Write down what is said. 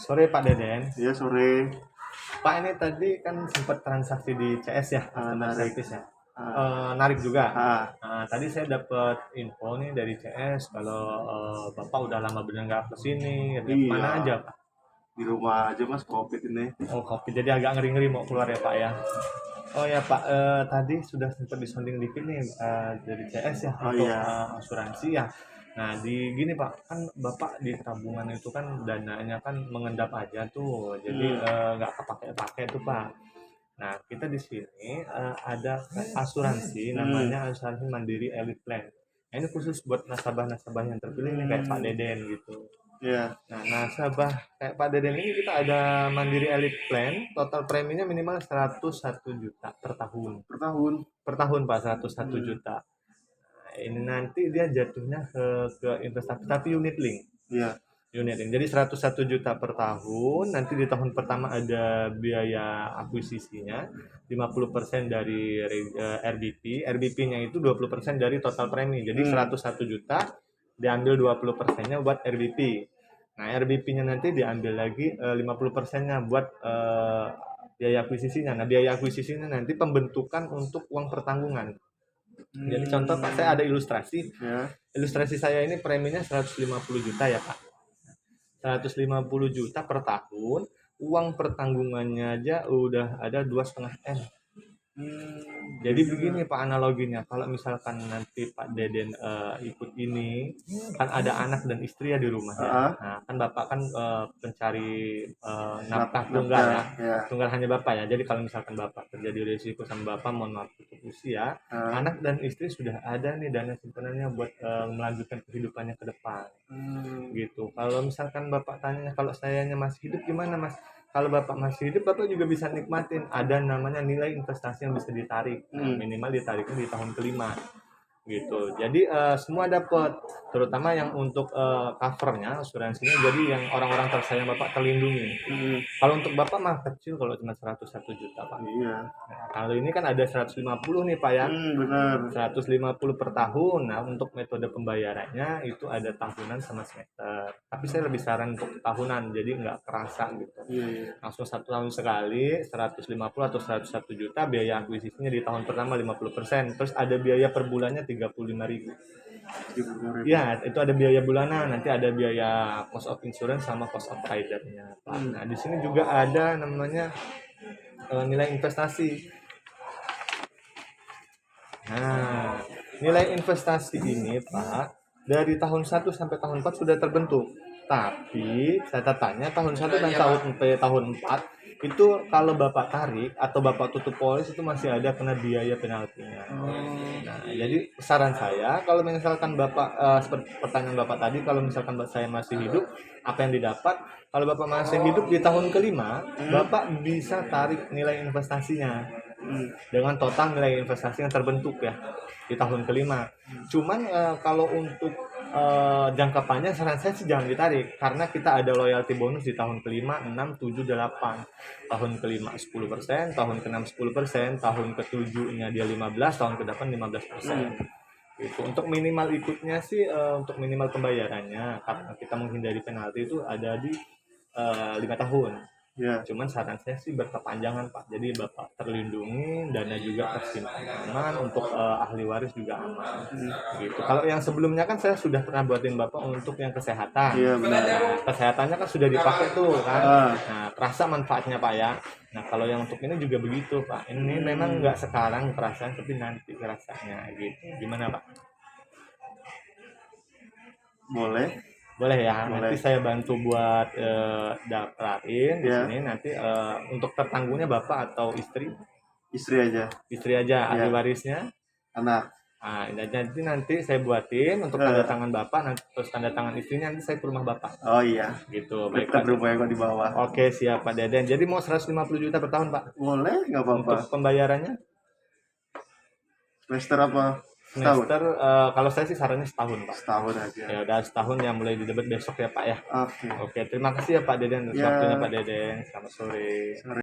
Sore Pak Deden. Iya, sore. Pak, ini tadi kan sempat transaksi di CS ya, customer Narik. service ya. Narik juga. Ah, Nah, tadi saya dapat info nih dari CS kalau Bapak udah lama bener nggak kesini, iya. kemana aja Pak? Di rumah aja Mas, COVID ini. Oh, kopi, jadi agak ngeri-ngeri mau keluar ya Pak ya. Oh ya Pak, tadi sudah sempat disonding dikit nih dari CS ya Oh untuk iya. asuransi ya. Nah, di gini Pak, kan Bapak di tabungan itu kan dananya kan mengendap aja tuh, jadi nggak kepake-pakai tuh Pak. Nah, kita di sini ada asuransi namanya asuransi Mandiri Elite Plan. Nah, ini khusus buat nasabah-nasabah yang terpilih nih kayak Pak Deden gitu. Iya. Nah, nasabah kayak Pak Deden ini kita ada Mandiri Elite Plan, total preminya minimal 101 juta per tahun. Per tahun. Per tahun Pak, 101 juta. Nah, ini nanti dia jatuhnya ke investasi tapi unit link. Iya. Unit link. Jadi 101 juta per tahun, nanti di tahun pertama ada biaya akuisisinya 50% dari RBP. RBP-nya itu 20% dari total premi. Jadi 101 juta diambil 20%-nya buat RBP. Nah, RBP-nya nanti diambil lagi 50%-nya buat biaya akuisisinya. Nah, biaya akuisisinya nanti pembentukan untuk uang pertanggungan. Jadi contoh Pak, saya ada ilustrasi. Ya. Ilustrasi saya ini preminya 150 juta ya Pak. 150 juta per tahun, uang pertanggungannya aja udah ada 2,5 M. Jadi begini Pak analoginya, kalau misalkan nanti Pak Deden ikut ini, kan ada anak dan istri ya di rumah ya. Nah, kan Bapak kan pencari nafkah tunggal ya. Ya. Tunggal hanya Bapak ya. Jadi kalau misalkan Bapak terjadi risiko sama Bapak, mohon maaf tutup usia, anak dan istri sudah ada nih dana simpanannya buat melanjutkan kehidupannya ke depan. Gitu. Kalau misalkan Bapak tanya kalau sayanya masih hidup gimana Mas? Kalau Bapak masih hidup, Bapak juga bisa nikmatin. Ada namanya nilai investasi yang bisa ditarik. Nah, minimal ditariknya di tahun kelima. Gitu. Jadi semua dapat, terutama yang untuk covernya, asuransinya. Jadi yang orang-orang tersayang Bapak terlindungi. Kalau untuk Bapak mah kecil kalau cuma 101 juta Pak. Iya. Nah, kalau ini kan ada 150 nih Pak ya. Benar. 150 per tahun. Nah, untuk metode pembayarannya itu ada tahunan sama semester. Tapi saya lebih saran untuk tahunan, jadi nggak kerasa gitu. Iya. Langsung 1 tahun sekali, 150 atau 101 juta, biaya akuisisinya di tahun pertama 50%. Terus ada biaya per bulannya 35.000. Ya, itu ada biaya bulanan, nanti ada biaya cost of insurance sama cost of ridernya. Nah, di sini juga ada namanya nilai investasi. Nah, nilai investasi ini Pak, dari tahun 1 sampai tahun 4 sudah terbentuk. Tapi catatannya tahun 1 dan tahun 4 itu kalau Bapak tarik atau Bapak tutup polis itu masih ada kena biaya penaltinya. Nah, jadi saran saya kalau misalkan Bapak seperti pertanyaan Bapak tadi, kalau misalkan saya masih hidup, apa yang didapat? Kalau Bapak masih hidup di tahun kelima, Bapak bisa tarik nilai investasinya dengan total nilai investasi yang terbentuk ya di tahun kelima. Cuman kalau untuk jangka panjang saran saya sih jangan ditarik karena kita ada loyalty bonus di tahun kelima 6, 7, 8. Tahun kelima 10%, tahun ke-6 10%, tahun ke-7-nya dia 15, tahun ke-8 15%. Gitu. Untuk minimal ikutnya sih untuk minimal pembayarannya karena kita menghindari penalti itu ada di 5 tahun. Ya. Cuman saran saya sih berkepanjangan Pak. Jadi Bapak terlindungi, dana juga tersimpan aman, untuk ahli waris juga aman. Gitu. Kalau yang sebelumnya kan saya sudah pernah buatin Bapak untuk yang kesehatan. Iya, benar. Nah, kesehatannya kan sudah dipakai tuh kan. Nah, terasa manfaatnya Pak ya. Nah, kalau yang untuk ini juga begitu Pak. Ini memang nggak sekarang kerasa, tapi nanti kerasanya gitu. Gimana Pak? Boleh. Boleh ya, Boleh. nanti saya bantu buat daftarin di Ya. sini. Nanti untuk tertanggungnya Bapak atau istri? Istri aja. Istri aja, ahli Ya. warisnya? Anak. Nah, jadi nanti saya buatin untuk tanda tangan Bapak, nanti terus tanda tangan istrinya nanti saya ke rumah Bapak. Oh iya. Gitu, baik Dekat Pak. rumahnya kok di bawah. Oke, siap Pak Deden. Jadi mau 150 juta per tahun Pak? Boleh, nggak apa-apa. Untuk pembayarannya? Semester apa? Setahun? Semester, kalau saya sih sarannya setahun Pak. Setahun aja. Ya udah setahun ya, mulai didebat besok ya Pak ya. Oke. Oke, terima kasih ya Pak Deden atas Ya. waktunya Pak Deden. Selamat sore. Sore.